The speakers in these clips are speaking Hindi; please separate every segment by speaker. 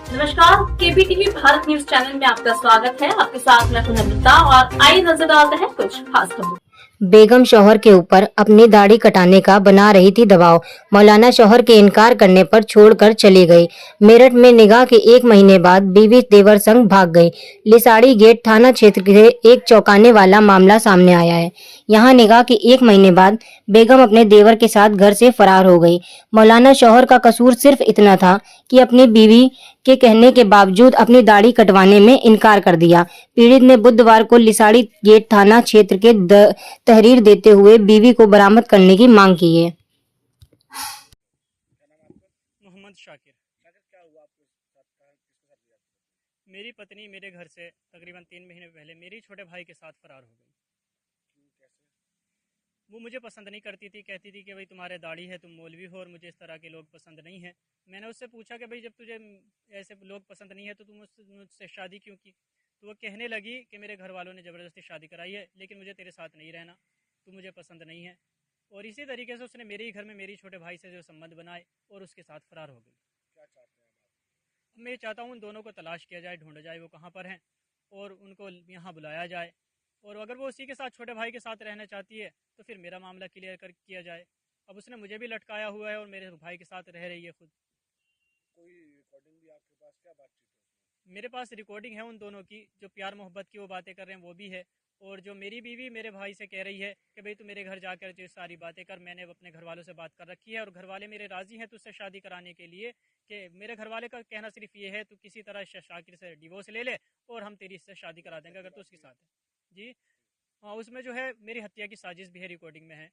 Speaker 1: नमस्कार, केबीटीवी भारत न्यूज चैनल में आपका स्वागत है। आपके साथ मैं पुनर्मिता और आइए नजर डालते हैं कुछ खास खबरों।
Speaker 2: बेगम शौहर के ऊपर अपनी दाढ़ी कटाने का बना रही थी दबाव। मौलाना शौहर के इनकार करने पर छोड़कर चली गई। मेरठ में निकाह के 1 महीने बाद बीवी देवर संग भाग गई। लिसाड़ी गेट थाना क्षेत्र से एक चौंकाने वाला मामला सामने आया है। यहां निकाह के 1 महीने बाद बेगम अपने देवर के साथ घर से फरार हो गई। मौलाना शौहर का कसूर सिर्फ इतना था कि अपनी बीवी के कहने के बावजूद अपनी दाढ़ी कटवाने में इनकार कर दिया। पीड़ित ने बुधवार को लिसाड़ी गेट थाना क्षेत्र के तहरीर देते हुए बीवी को बरामद करने की मांग की है।
Speaker 3: मोहम्मद शाकिर। क्या हुआ आपके साथ? किसके साथ हुआ? मेरी पत्नी मेरे घर से तकरीबन 3 महीने पहले मेरी छोटे भाई के साथ फरार हो गई। कैसे? वो मुझे पसंद नहीं करती थी, कहती थी कि भाई तुम्हारे दाढ़ी है, तुम मौलवी हो और मुझे इस तरह के लोग पसंद नहीं है। मैंने उससे पूछा कि भाई जब तुझे ऐसे लोग पसंद नहीं है तो तुम मुझसे शादी क्यों की? तो वो कहने लगी कि मेरे घर वालों ने ज़बरदस्ती शादी कराई है, लेकिन मुझे तेरे साथ नहीं रहना, तू मुझे पसंद नहीं है। और इसी तरीके से उसने मेरे ही घर में मेरी छोटे भाई से जो संबंध बनाए और उसके साथ फरार हो गई। क्या चाहते हैं आप? मैं चाहता हूँ उन दोनों को तलाश किया जाए, ढूंढा जाए वो कहाँ पर हैं और उनको यहाँ बुलाया जाए। और अगर वो उसी के साथ छोटे भाई के साथ रहना चाहती है तो फिर मेरा मामला क्लियर किया जाए। अब उसने मुझे भी लटकाया हुआ है और मेरे भाई के साथ रह रही है खुद। कोई रिकॉर्डिंग भी आपके पास? क्या बातचीत है? मेरे पास रिकॉर्डिंग है उन दोनों की, जो प्यार मोहब्बत की वो बातें कर रहे हैं वो भी है। और जो मेरी बीवी मेरे भाई से कह रही है कि भाई तू मेरे घर जाकर जो सारी बातें कर, मैंने अपने घर वालों से बात कर रखी है और घर वाले मेरे राज़ी हैं तुझसे शादी कराने के लिए। कि मेरे घर वाले का कहना सिर्फ ये है तू किसी तरह शाकिर से डिवोर्स ले ले और हम तेरी इससे शादी करा देंगे अगर तू उसके साथ है। जी हाँ, उसमें जो है मेरी हत्या की साजिश भी है, रिकॉर्डिंग में है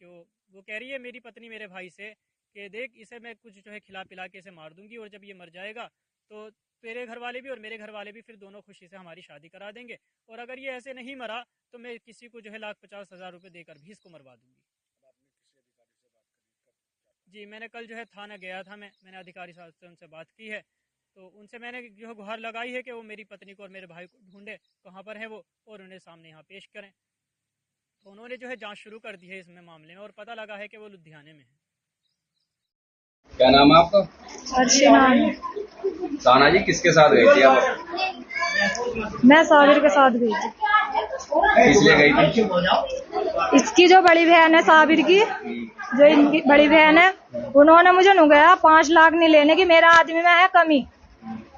Speaker 3: कि वो कह रही है मेरी पत्नी मेरे भाई से कि देख इसे मैं कुछ जो है खिला पिला के इसे मार दूंगी और जब ये मर जाएगा तो तेरे घर वाले भी और मेरे घर वाले भी फिर दोनों खुशी से हमारी शादी करा देंगे। और अगर ये ऐसे नहीं मरा तो मैं किसी को जो है 1,50,000 रुपये देकर भी इसको मरवा दूंगी। जी मैंने कल जो है थाना गया था, मैंने अधिकारी साहब से उनसे बात की है। तो उनसे मैंने जो गुहार लगाई है कि वो मेरी पत्नी को और मेरे भाई को ढूंढे कहाँ पर है वो और उन्हें सामने यहाँ पेश करें। तो उन्होंने जो है जांच शुरू कर दी है इसमें मामले में और पता लगा है कि वो लुधियाने में है।
Speaker 4: क्या नाम है आपका?
Speaker 5: अर्चना।
Speaker 4: साना जी, किसके साथ गई थी आप?
Speaker 5: मैं साबिर के साथ गई थी।
Speaker 4: किस लिए गई थी?
Speaker 5: इसकी जो बड़ी बहन है साबिर की, जो इनकी बड़ी बहन है, उन्होंने मुझे नुगाया 5 लाख नहीं लेने की, मेरा आदमी में है कमी,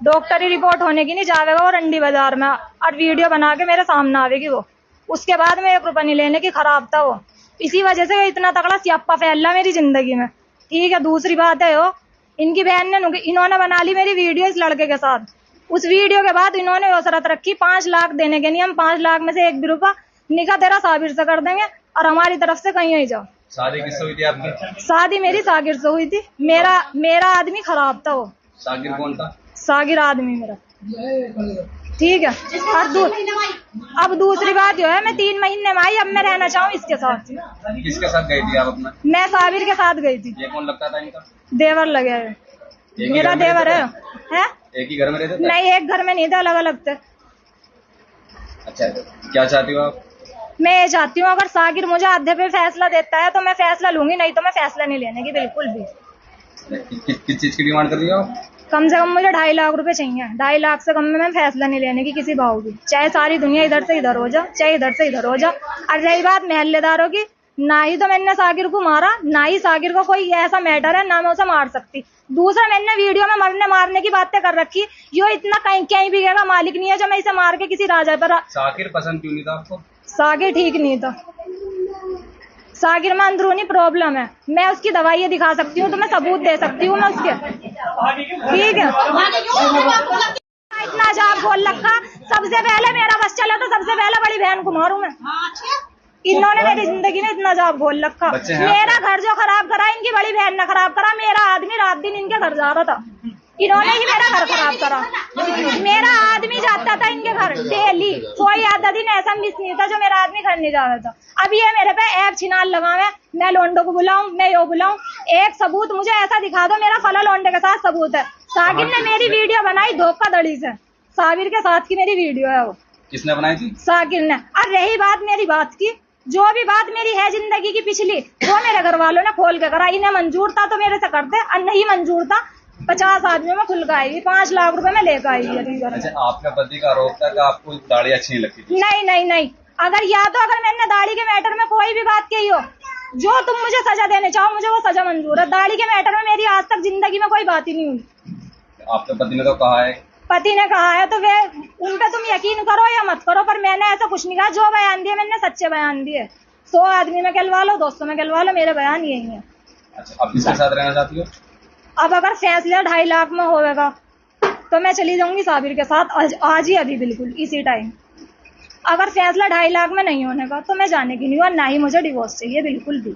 Speaker 5: डॉक्टरी रिपोर्ट होने की नहीं जावेगा वो रंडी बाजार में और वीडियो बना के मेरे सामने आवेगी वो। उसके बाद में 1 रुपया नहीं लेने की, खराब था वो। इसी वजह से इतना तगड़ा स्यापा फैला मेरी जिंदगी में। ठीक है, दूसरी बात है वो इनकी बहन ने इन्होंने बना ली मेरी वीडियो इस लड़के के साथ। उस वीडियो के बाद इन्होंने वो शर्त रखी 5 लाख देने के नहीं, हम 5 लाख में से 1 भी रुपया निकाह तेरा साबिर से कर देंगे और हमारी तरफ से कहीं नहीं जाओ।
Speaker 4: शादी किससे हुई थी आपकी?
Speaker 5: शादी मेरी सागिर से हुई थी। मेरा आदमी खराब था वो।
Speaker 4: सागिर कौन था?
Speaker 5: सागिर आदमी मेरा। ठीक है, और अब दूसरी बात जो है मैं 3 महीने में आई, अब मैं रहना चाहूँ इसके साथ।
Speaker 4: किसके साथ गई थी आप अपना?
Speaker 5: मैं साबिर के साथ गई थी।
Speaker 4: ये कौन लगता था इनका?
Speaker 5: देवर लगे है, मेरा देवर है।
Speaker 4: एक ही घर में रहते थे?
Speaker 5: नहीं, एक घर में नहीं था, अलग अलग थे।
Speaker 4: अच्छा, क्या चाहती हो आप?
Speaker 5: मैं ये चाहती हूँ अगर सागिर मुझे आधे पे फैसला देता है तो मैं फैसला लूंगी, नहीं तो मैं फैसला नहीं लेने की बिल्कुल भी।
Speaker 4: किस चीज की डिमांड कर रही हो आप?
Speaker 5: कम से कम मुझे 2.5 लाख रुपए चाहिए। 2.5 लाख से कम में मैं फैसला नहीं लेने की किसी भाव की, चाहे सारी दुनिया इधर से इधर हो जाओ, चाहे इधर से इधर हो जाओ। और रही बात महल्लेदारों की, ना ही तो मैंने सागिर को मारा, ना ही सागिर को कोई ऐसा मैटर है, ना मैं उसे मार सकती। दूसरा, मैंने वीडियो में मारने की बातें कर रखी, यो इतना कहीं भी गएगा मालिक नहीं है जो मैं इसे मार के किसी राजा पर।
Speaker 4: सागिर पसंद क्यों नहीं था आपको?
Speaker 5: सागिर ठीक नहीं था। सागिर में अंदरूनी प्रॉब्लम है, मैं उसकी दवाइयाँ दिखा सकती हूँ, तो मैं सबूत दे सकती हूँ मैं उसके। ठीक है, इतना जाप बोल रखा, सबसे पहले मेरा बस चला तो सबसे पहले बड़ी बहन को मारूं मैं। इन्होंने मेरी जिंदगी में इतना जाप बोल रखा। मेरा घर जो खराब करा इनकी बड़ी बहन ने खराब करा। मेरा आदमी रात दिन इनके घर जा रहा था, इन्होंने ही मेरा घर खराब करा। मेरा आदमी जाता था इनके घर डेली, कोई आधा दिन ऐसा मिस नहीं था जो मेरा आदमी घर नहीं जाता था। अब ये मेरे पे ऐप छिनाल लगावे, मैं लोंडो को बुलाऊं, मैं यो बुलाऊं, एक सबूत मुझे ऐसा दिखा दो मेरा फला लोंडे के साथ सबूत है। सागिर ने मेरी वीडियो बनाई धोखाधड़ी से, साबिर के साथ की मेरी वीडियो है वो।
Speaker 4: किसने बनाई थी?
Speaker 5: सागिर ने। और रही बात मेरी बात की, जो भी बात मेरी है जिंदगी की पिछली, वो मेरे घर वालों ने खोल के करा। इन्हें मंजूर था तो मेरे से करते, और नहीं मंजूर था 50 आदमी में खुल गई, 5 लाख रुपए में लेकर आई अभी घर में।
Speaker 4: अच्छा, आपका पति का आरोप था कि आपको दाढ़ी अच्छी नहीं लगती थी?
Speaker 5: नहीं नहीं नहीं, अगर मैंने दाढ़ी के मैटर में कोई भी बात कही हो, जो तुम मुझे सजा देने चाहो मुझे वो सजा मंजूर है। दाढ़ी के मैटर में मेरी आज तक जिंदगी में कोई बात ही नहीं हुई।
Speaker 4: आपके पति ने तो कहा है,
Speaker 5: पति ने कहा है तो वे उन पे तुम यकीन करो या मत करो, पर मैंने ऐसा कुछ नहीं कहा। जो बयान दिए मैंने सच्चे बयान दिए। 100 आदमी में कहलवा लो, 200 में कहलवा लो, मेरे बयान यही है।
Speaker 4: अच्छा, अब किसके साथ रहना चाहती हो?
Speaker 5: अब अगर फैसला 2.5 लाख में होगा तो मैं चली जाऊंगी साबिर के साथ आज ही, अभी बिल्कुल इसी टाइम। अगर फैसला 2.5 लाख में नहीं होने का तो मैं जाने की नहीं हूँ, और ना ही मुझे डिवोर्स चाहिए बिल्कुल भी।